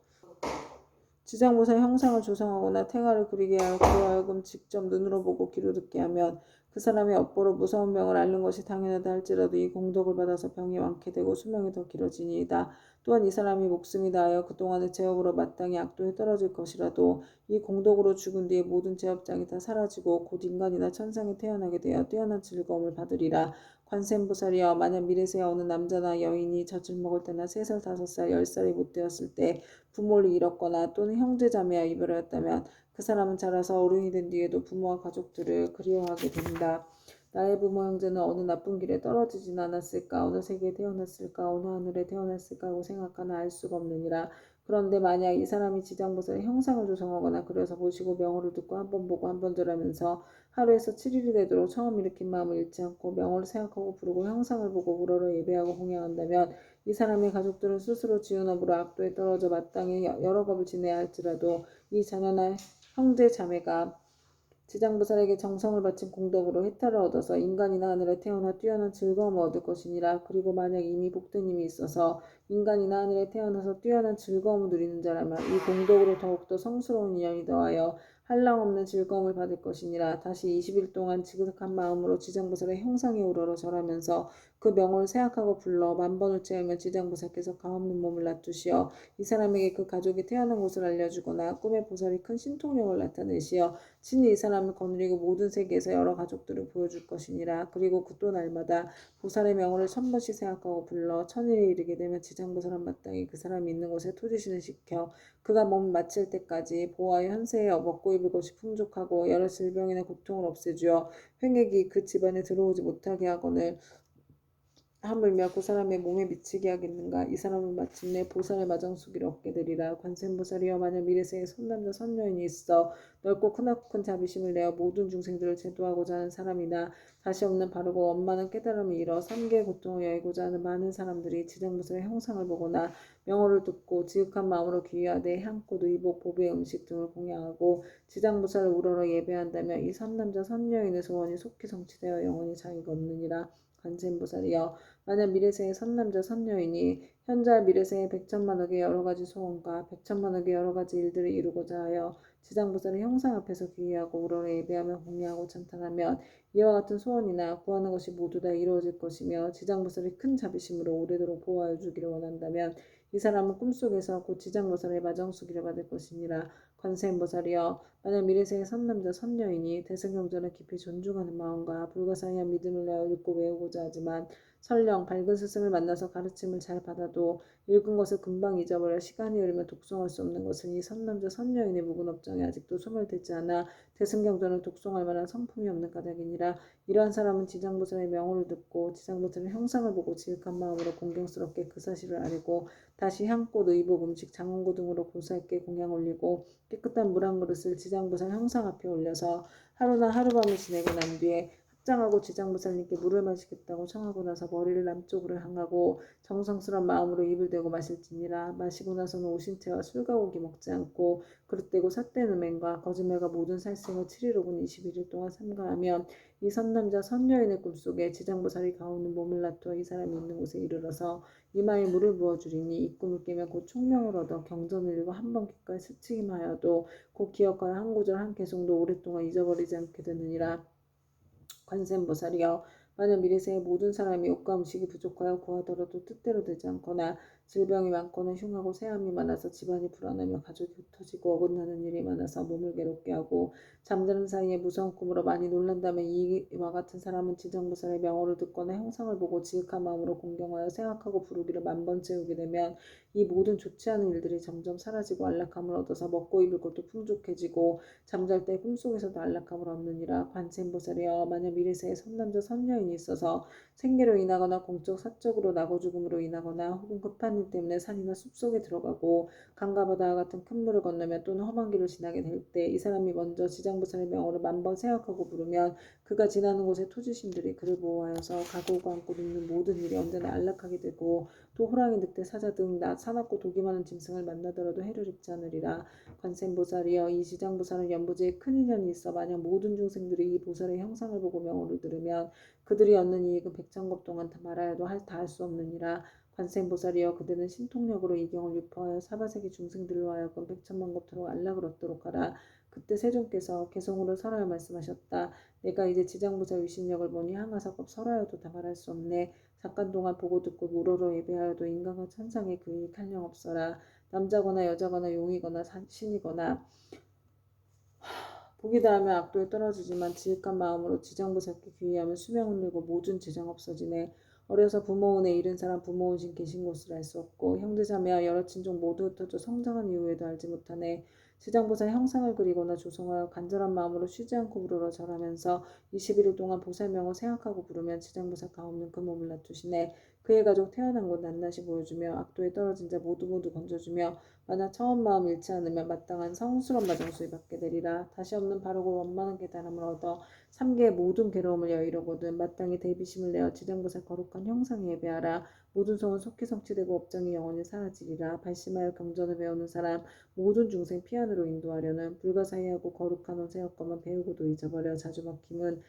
지장보살 형상을 조성하거나 탱화를 그리게 하여 그로 하여금 직접 눈으로 보고 귀로 듣게 하면 그 사람이 업보로 무서운 병을 앓는 것이 당연하다 할지라도 이 공덕을 받아서 병이 완쾌 되고 수명이 더 길어지니이다. 또한 이 사람이 목숨이 다하여 그동안의 죄업으로 마땅히 악도에 떨어질 것이라도 이 공덕으로 죽은 뒤에 모든 죄업장이 다 사라지고 곧 인간이나 천상에 태어나게 되어 뛰어난 즐거움을 받으리라. 관세음보살이여, 만약 미래세에 어느 남자나 여인이 젖을 먹을 때나 3살, 5살, 10살이 못 되었을 때 부모를 잃었거나 또는 형제자매와 이별하였다면 그 사람은 자라서 어른이 된 뒤에도 부모와 가족들을 그리워하게 된다. 나의 부모 형제는 어느 나쁜 길에 떨어지진 않았을까, 어느 세계에 태어났을까, 어느 하늘에 태어났을까 하고 생각하나 알 수가 없느니라. 그런데 만약 이 사람이 지장보살의 형상을 조성하거나 그려서 보시고 명호를 듣고 한 번 보고 한 번 절하면서 하루에서 7일이 되도록 처음 일으킨 마음을 잃지 않고 명호를 생각하고 부르고 형상을 보고 우러러 예배하고 공양한다면 이 사람의 가족들은 스스로 지은 업으로 악도에 떨어져 마땅히 여러 겁을 지내야 할지라도 이 자녀나 형제 자매가 지장보살에게 정성을 바친 공덕으로 혜택을 얻어서 인간이나 하늘에 태어나 뛰어난 즐거움을 얻을 것이니라. 그리고 만약 이미 복된 힘이 있어서 인간이나 하늘에 태어나서 뛰어난 즐거움을 누리는 자라면 이 공덕으로 더욱더 성스러운 인연이 더하여 한량없는 즐거움을 받을 것이니라. 다시 20일 동안 지극한 마음으로 지장보살의 형상에 우러러 절하면서 그 명호를 생각하고 불러 만번을 채우면 지장보살께서 가없는 몸을 놔두시어 이 사람에게 그 가족이 태어난 곳을 알려주거나 꿈에 보살이 큰 신통력을 나타내시어 친히 이 사람을 거느리고 모든 세계에서 여러 가족들을 보여줄 것이니라. 그리고 그 또 날마다 보살의 명호를 1000번씩 생각하고 불러 천일에 이르게 되면 지장보살 한 마땅히 그 사람이 있는 곳에 토지신을 시켜 그가 몸을 마칠 때까지 보호하여 현세에 먹고 입을 것이 풍족하고 여러 질병이나 고통을 없애주어 횡액이 그 집안에 들어오지 못하게 하거늘 하물며 그 사람의 몸에 미치게 하겠는가. 이 사람은 마침내 보살의 마정수기를 얻게 되리라. 관세음보살이여 만약 미래세에 선남자 선녀인이 있어 넓고 크나큰 자비심을 내어 모든 중생들을 제도하고자 하는 사람이나 다시 없는 바르고 원만한 깨달음을 이뤄 삼계의 고통을 여의고자 하는 많은 사람들이 지장보살의 형상을 보거나 명호를 듣고 지극한 마음으로 귀의하되 향꽃, 의복, 보배, 음식 등을 공양하고 지장보살을 우러러 예배한다면 이 선남자 선녀인의 소원이 속히 성취되어 영원히 자유가 없느니라. 관세음보살이여 만약 미래생의 선남자 선녀이니 현자 미래생의 백천만억의 여러가지 소원과 백천만억의 여러가지 일들을 이루고자 하여 지장보살의 형상 앞에서 귀의하고 우러러 예배하며 공양하고 찬탄하면 이와 같은 소원이나 구하는 것이 모두 다 이루어질 것이며 지장보살이 큰 자비심으로 오래도록 보호하여 주기를 원한다면 이 사람은 꿈속에서 곧 지장보살의 마정수기를 받을 것이니라. 관세음보살이여 만약 미래생의 선남자 선녀이니 대승경전을 깊이 존중하는 마음과 불가사의한 믿음을 내어 읽고 외우고자 하지만 설령 밝은 스승을 만나서 가르침을 잘 받아도 읽은 것을 금방 잊어버려 시간이 흐르면 독송할 수 없는 것은 이 선남자 선녀인의 묵은 업장에 아직도 소멸되지 않아 대승경전을 독송할 만한 성품이 없는 까닭이니라. 이러한 사람은 지장보살의 명호를 듣고 지장보살의 형상을 보고 지극한 마음으로 공경스럽게 그 사실을 알고 다시 향꽃, 의복, 음식, 장원고 등으로 보살께 공양 올리고 깨끗한 물 한 그릇을 지장보살 형상 앞에 올려서 하루나 하룻밤을 지내고 난 뒤에 합장하고 지장보살님께 물을 마시겠다고 청하고 나서 머리를 남쪽으로 향하고 정성스런 마음으로 입을 대고 마실지니라. 마시고 나서는 오신채와 술과 고기 먹지 않고 그릇되고 삿된 음행과 거짓말과 모든 살생을 7일 5분 21일 동안 삼가하면 이 선남자 선녀인의 꿈속에 지장보살이 가오는 몸을 놔두어 이 사람이 있는 곳에 이르러서 이마에 물을 부어주리니 이 꿈을 깨면 곧 총명을 얻어 경전을 읽어 한 번 귓가에 스치기만 하여도 곧 기억하여 한 구절 한 개송도 오랫동안 잊어버리지 않게 되느니라. 관세음보살이여 만약 미래생의 모든 사람이 옷과 음식이 부족하여 구하더라도 뜻대로 되지 않거나 질병이 많거나 흉하고 세함이 많아서 집안이 불안하며 가족이 흩어지고 어긋나는 일이 많아서 몸을 괴롭게 하고 잠자는 사이에 무서운 꿈으로 많이 놀란다면 이와 같은 사람은 지장보살의 명호를 듣거나 형상을 보고 지극한 마음으로 공경하여 생각하고 부르기를 만번 채우게 되면 이 모든 좋지 않은 일들이 점점 사라지고 안락함을 얻어서 먹고 입을 것도 풍족해지고 잠잘 때 꿈속에서도 안락함을 얻느니라. 관세음보살이여 만약 미래세에 선남자 선녀인이 있어서 생계로 인하거나 공적 사적으로 나고 죽음으로 인하거나 혹은 급한 일 때문에 산이나 숲속에 들어가고 강과 바다와 같은 큰 물을 건너며 또는 험한 길을 지나게 될 때 이 사람이 먼저 지장보살의 명호를 만번 생각하고 부르면 그가 지나는 곳의 토지신들이 그를 보호하여서 가고가 안고 눕는 모든 일이 언제나 안락하게 되고 또 호랑이, 늑대, 사자 등 사납고 독이 많은 짐승을 만나더라도 해를 입지 않으리라. 관세음보살이여 이 지장보살은 연부지에 큰 인연이 있어 만약 모든 중생들이 이 보살의 형상을 보고 명호를 들으면 그들이 얻는 이익은 백천급 동안 다 말하여도 다 할 수 없느니라. 관세음보살이여 그대는 신통력으로 이 경을 유포하여 사바세계 중생들로 하여금 백천만급토록 안락을 얻도록 하라. 그때 세존께서 개성으로 설하여 말씀하셨다. 내가 이제 지장보살 위신력을 보니 항아사급 설하여도 다 말할 수 없네. 잠깐 동안 보고 듣고 무로로 예배하여도 인간과 천상에 그 이익 한량 없어라. 남자거나 여자거나 용이거나 신이거나 복이 닿으면 악도에 떨어지지만 지극한 마음으로 지장보살께 귀의하면 수명을 늘고 모든 지장 없어지네. 어려서 부모운에 이른 사람 부모운신 계신 곳을 알 수 없고 형제자매와 여러 친족 모두 흩어져 성장한 이후에도 알지 못하네. 지장보살 형상을 그리거나 조성하여 간절한 마음으로 쉬지 않고 부르러 절하면서 21일 동안 보살명을 생각하고 부르면 지장보살 가없는 그 몸을 놔두시네. 그의 가족 태어난 곳 낱낱이 보여주며 악도에 떨어진 자 모두 건져주며 만약 처음 마음 잃지 않으면 마땅한 성스러운 마정수에 받게 되리라. 다시 없는 바르고 원만한 깨달음을 얻어 삼계의 모든 괴로움을 여의려거든 마땅히 대비심을 내어 지장보살 거룩한 형상에 예배하라. 모든 성은 속히 성취되고 업장이 영원히 사라지리라. 발심하여 경전을 배우는 사람 모든 중생 피안으로 인도하려는 불가사의하고 거룩한 옷의 것만 배우고도 잊어버려 자주 막힘은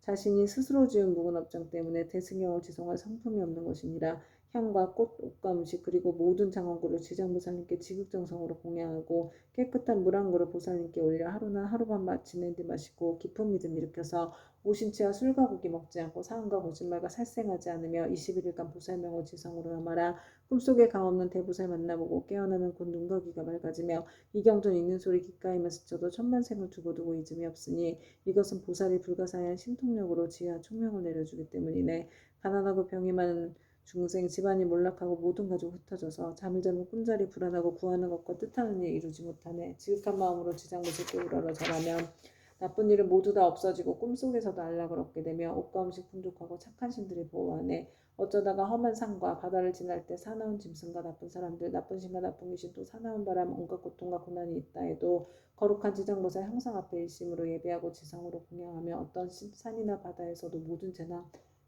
자신이 스스로 지은 묵은 업장 때문에 대승경을 지성할 성품이 없는 것이니라. 향과 꽃, 옷과 음식 그리고 모든 장원구를 지장보살님께 지극정성으로 공양하고 깨끗한 물 한 그릇 보살님께 올려 하루나 하루밤 지낸 뒤 마시고 깊은 믿음 일으켜서 오신치와 술과 고기 먹지 않고 사음과 거짓말과 살생하지 않으며 21일간 보살명을 지성으로 남아라. 꿈속에 감없는 대보살 만나보고 깨어나면 곧 눈과 귀가 맑아지며 이경전 읽는 소리 귓가에만 스쳐도 천만생을 두고두고 잊음이 없으니 이것은 보살이 불가사의한 신통력으로 지혜와 총명을 내려주기 때문이네. 가난하고 병이 많은 중생 집안이 몰락하고 모든 가족 흩어져서 잠을 자면 꿈자리 불안하고 구하는 것과 뜻하는 일 이루지 못하네. 지극한 마음으로 지장보살께 우러러 절하면 나쁜 일은 모두 다 없어지고 꿈속에서도 안락을 얻게 되며 옷과 음식 풍족하고 착한 신들이 보호하네. 어쩌다가 험한 산과 바다를 지날 때 사나운 짐승과 나쁜 사람들, 나쁜 신과 나쁜 귀신 또 사나운 바람, 온갖 고통과 고난이 있다 해도 거룩한 지장보살 형상 앞에 일심으로 예배하고 지성으로 공양하며 어떤 산이나 바다에서도 모든 재난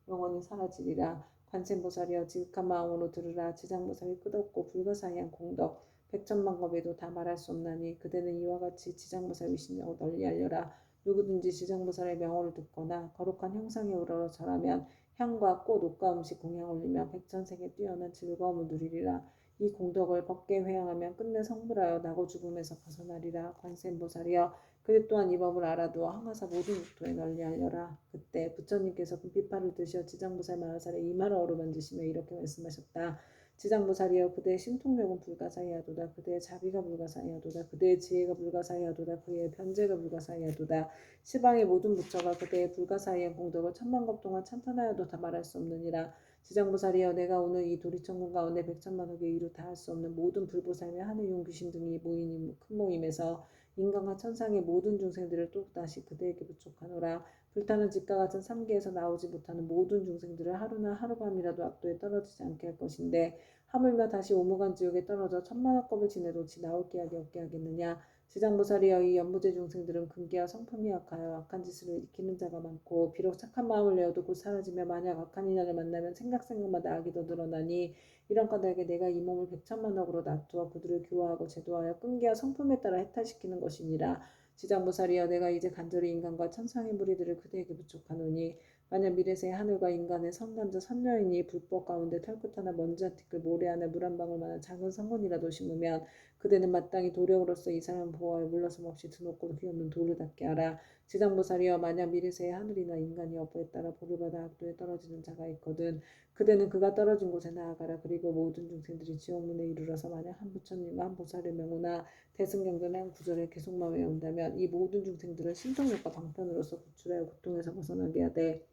영원히 사라지리라. 관세음보살이여 지극한 마음으로 들으라. 지장보살이 끝없고 불가사의한 공덕 백천만겁에도 다 말할 수 없나니 그대는 이와 같이 지장보살 위신력을 널리 알려라. 누구든지 지장보살의 명호를 듣거나 거룩한 형상에 우러러 절하면 향과 꽃, 옷과 음식 공양 올리며 백천생에 뛰어난 즐거움을 누리리라. 이 공덕을 법계 회양하면 끝내 성불하여 나고 죽음에서 벗어나리라. 관세음보살이여 그대 또한 이 법을 알아두어 항아사 모든 국토에 널리 알려라. 그때 부처님께서 금빛팔을 드시어 지장보살 마하살의 이마를 어루만지시며 이렇게 말씀하셨다. 지장보살이여 그대의 신통력은 불가사의하도다. 그대의 자비가 불가사의하도다. 그대의 지혜가 불가사의하도다. 그의 변제가 불가사의하도다. 시방의 모든 부처가 그대의 불가사의한 공덕을 천만겁 동안 찬탄하여도 다 말할 수 없느니라. 지장보살이여 내가 오늘 이 도리천군 가운데 백천만억의 이루 다 할 수 없는 모든 불보살며 하늘용 귀신 등이 모인 큰 모임에서 인간과 천상의 모든 중생들을 또다시 그대에게 부족하노라. 불타는 집과 같은 삼계에서 나오지 못하는 모든 중생들을 하루나 하루밤이라도 악도에 떨어지지 않게 할 것인데 하물며 다시 오무간 지옥에 떨어져 천만억겁을 지내도 나올 기약이 없게 하겠느냐. 지장보살이여 이 연부제 중생들은 근기와 성품이 악하여 악한 짓을 일으키는 자가 많고 비록 착한 마음을 내어도 곧 사라지며 만약 악한 인연을 만나면 생각마다 악이 더 늘어나니 이런 까닭에 내가 이 몸을 백천만억으로 놔두어 그들을 교화하고 제도하여 끈기와 성품에 따라 해탈시키는 것이니라. 지장보살이여 내가 이제 간절히 인간과 천상의 무리들을 그대에게 부족하노니 만약 미래세의 하늘과 인간의 선남자 선녀인이 불법 가운데 털끝 하나 먼지 한 티끌 모래 안에 물 한 방울 만한 작은 성문이라도 심으면 그대는 마땅히 도령으로서 이 사람을 보호하여 물러섬 없이 드높고 귀없는 돌을 닦게 하라. 지장보살이여 만약 미래세의 하늘이나 인간이 업보에 따라 복을 받아 악도에 떨어지는 자가 있거든 그대는 그가 떨어진 곳에 나아가라. 그리고 모든 중생들이 지옥문에 이르러서 만약 한 부처님과 한 보살의 명호나 대승경전의 한 구절을 계속만 외운다면 이 모든 중생들을 신통력과 방편으로서 구출하여 고통에서 벗어나게 하되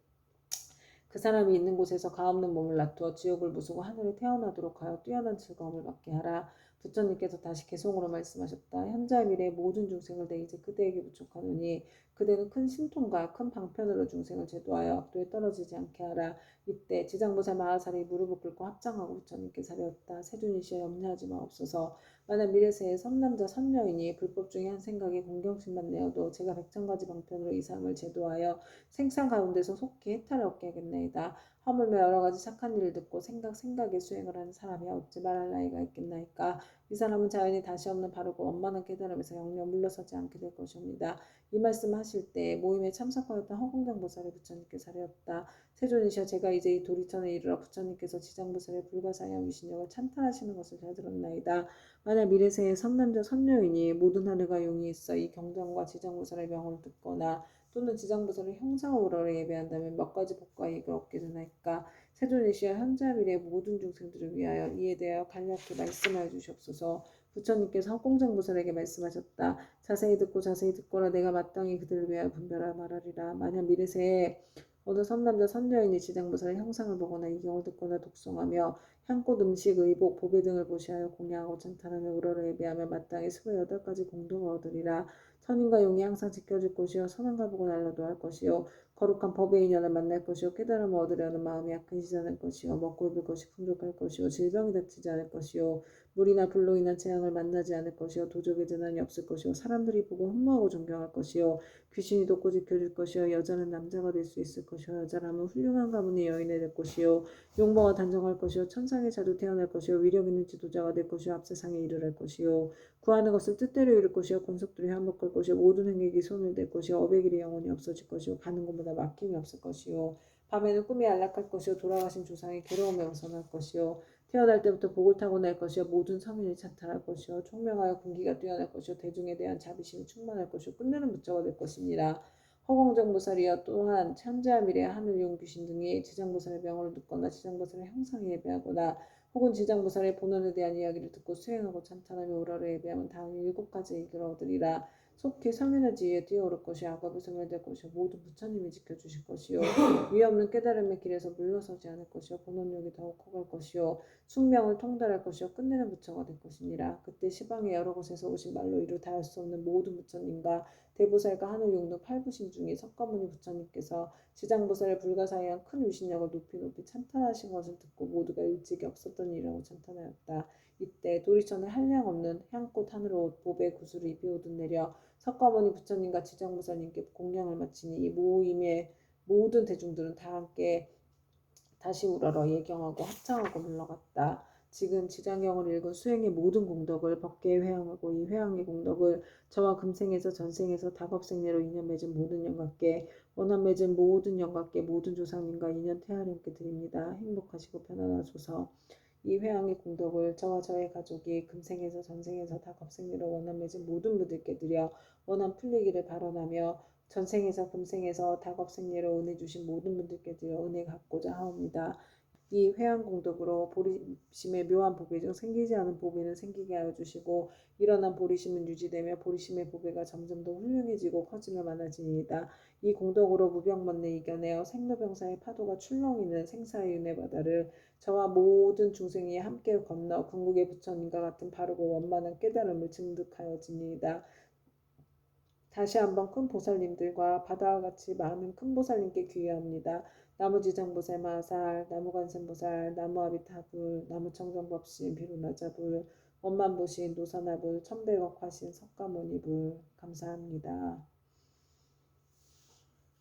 그 사람이 있는 곳에서 가없는 몸을 놔두어 지옥을 부수고 하늘에 태어나도록 하여 뛰어난 즐거움을 받게 하라. 부처님께서 다시 개송으로 말씀하셨다. 현자의 미래의 모든 중생을 내 이제 그대에게 부족하노니 그대는 큰 신통과 큰 방편으로 중생을 제도하여 악도에 떨어지지 않게 하라. 이때 지장보살 마하살이 무릎을 꿇고 합장하고 부처님께 사려었다. 세존이시여 염려하지 마옵소서. 만약 미래세의 선남자 선녀이니 불법 중에 한 생각에 공경심만 내어도 제가 백천가지 방편으로 이 사람을 제도하여 생산 가운데서 속히 해탈을 얻게 하겠나이다. 하물며 여러 가지 착한 일을 듣고 생각에 수행을 하는 사람이 어찌 말할 나이가 있겠나이까. 이 사람은 자연히 다시 없는 바르고 원만한 깨달음에서 영영 물러서지 않게 될 것입니다. 이 말씀을 하실 때 모임에 참석하였던 허공장보살의 부처님께 사려었다. 세존이시여 제가 이제 이 도리천에 이르러 부처님께서 지장보살의 불가사의한 위신력을 찬탄하시는 것을 잘 들었나이다. 만약 미래세의 선남자 선녀이니 모든 하늘과 용이 있어 이 경전과 지장보살의 명을 듣거나 또는 지장보살의 형상으로 예배한다면 몇 가지 복과 이익을 얻게 되나이까. 세존이시여 현재 미래 모든 중생들을 위하여 이에 대하여 간략히 말씀하여 주시옵소서. 부처님께서 허공장보살에게 말씀하셨다. 자세히 듣거라. 내가 마땅히 그들을 위하여 분별하여 말하리라. 만약 미래세에 어느 선남자 선녀인이 지장보살의 형상을 보거나 이경을 듣거나 독송하며 향꽃 음식 의복 보배 등을 보시하여 공양하고 찬탄하며 우러러 예배하며 마땅히 28가지 공덕을 얻으리라. 천인과 용이 항상 지켜줄 것이요 선한 가복을 알려도 할 것이요 거룩한 법의 인연을 만날 것이요 깨달음을 얻으려는 마음이 약해지지 않을 것이요 먹고 입을 것이 풍족할 것이요 질병이 닥치지 않을 것이요 물이나 불로 인한 재앙을 만나지 않을 것이요 도적의 재난이 없을 것이요 사람들이 보고 흠모하고 존경할 것이요 귀신이 돕고 지켜줄 것이요 여자는 남자가 될 수 있을 것이요 여자라면 훌륭한 가문의 여인이 될 것이요 용모가 단정할 것이요 천상에 자주 태어날 것이요 위력 있는 지도자가 될 것이요 앞세상에 이르를 것이요 구하는 것을 뜻대로 이룰 것이요 권속들이 한몫할 것이요 모든 행객이 손을 댈 것이요 업의 길이 영원히 없어질 것이요 가는 곳마다 막힘이 없을 것이요 밤에는 꿈이 안락할 것이요 돌아가신 조상의 괴로움에 벗어날 것이요 태어날 때부터 복을 타고날 것이요 모든 성인이 찬탈할 것이요 총명하여 군기가 뛰어날 것이요 대중에 대한 자비심이 충만할 것이요 끝내는 부처가 될 것입니다. 허공정보살이여 또한 천지와 미래 하늘용 귀신 등이 지장보살의 명을 듣거나 지장보살의 형상에 예배하거나 혹은 지장보살의 본원에 대한 이야기를 듣고 수행하고 찬탄하며 우라로 예배하면 다음 7가지 이익을 얻으리라. 속히 성인의 지위에 뛰어오를 것이요 악업이 소멸될 것이요 모든 부처님이 지켜주실 것이요 위 없는 깨달음의 길에서 물러서지 않을 것이요 본원력이 더욱 커갈 것이요 숙명을 통달할 것이요 끝내는 부처가 될 것이니라. 그때 시방의 여러 곳에서 오신 말로 이루 다할 수 없는 모든 부처님과 대보살과 하늘용 등 8부신 중에 석가모니 부처님께서 지장보살의 불가사의한 큰 위신력을 높이 높이 찬탄하신 것을 듣고 모두가 일찍이 없었던 일이라고 찬탄하였다. 이때 도리천의 한량없는 향꽃 하늘옷 보배 구슬을 입이 오듯 내려 석가모니 부처님과 지장보살님께 공양을 마치니 이 모임의 모든 대중들은 다 함께 다시 우러러 예경하고 합창하고 물러갔다. 지금 지장경을 읽은 수행의 모든 공덕을 법계에 회항하고 이 회항의 공덕을 저와 금생에서 전생에서 다겁생례로 인연 맺은 모든 영광께 원한 맺은 모든 영광께 모든 조상님과 인연 태하령께 드립니다. 행복하시고 편안하소서. 이 회항의 공덕을 저와 저의 가족이 금생에서 전생에서 다겁생례로 원한 맺은 모든 분들께 드려 원한 풀리기를 발언하며 전생에서 금생에서 다겁생례로 은혜 주신 모든 분들께 드려 은혜 갚고자 하옵니다. 이 회항공덕으로 보리심의 묘한 보배 중 생기지 않은 보배는 생기게 하여 주시고 일어난 보리심은 유지되며 보리심의 보배가 점점 더 훌륭해지고 커지며 많아지니이다. 이 공덕으로 무병먼네 이겨내어 생로병사의 파도가 출렁이는 생사의 은혜 바다를 저와 모든 중생이 함께 건너 궁극의 부처님과 같은 바르고 원만한 깨달음을 증득하여지니이다. 다시 한번 큰 보살님들과 바다와 같이 많은 큰 보살님께 귀의합니다. 나무지장보살 마살, 나무관세음보살, 나무아비타불, 나무청정법신, 비루나자불, 원만보신, 노사나불, 천백억 화신, 석가모니불 감사합니다.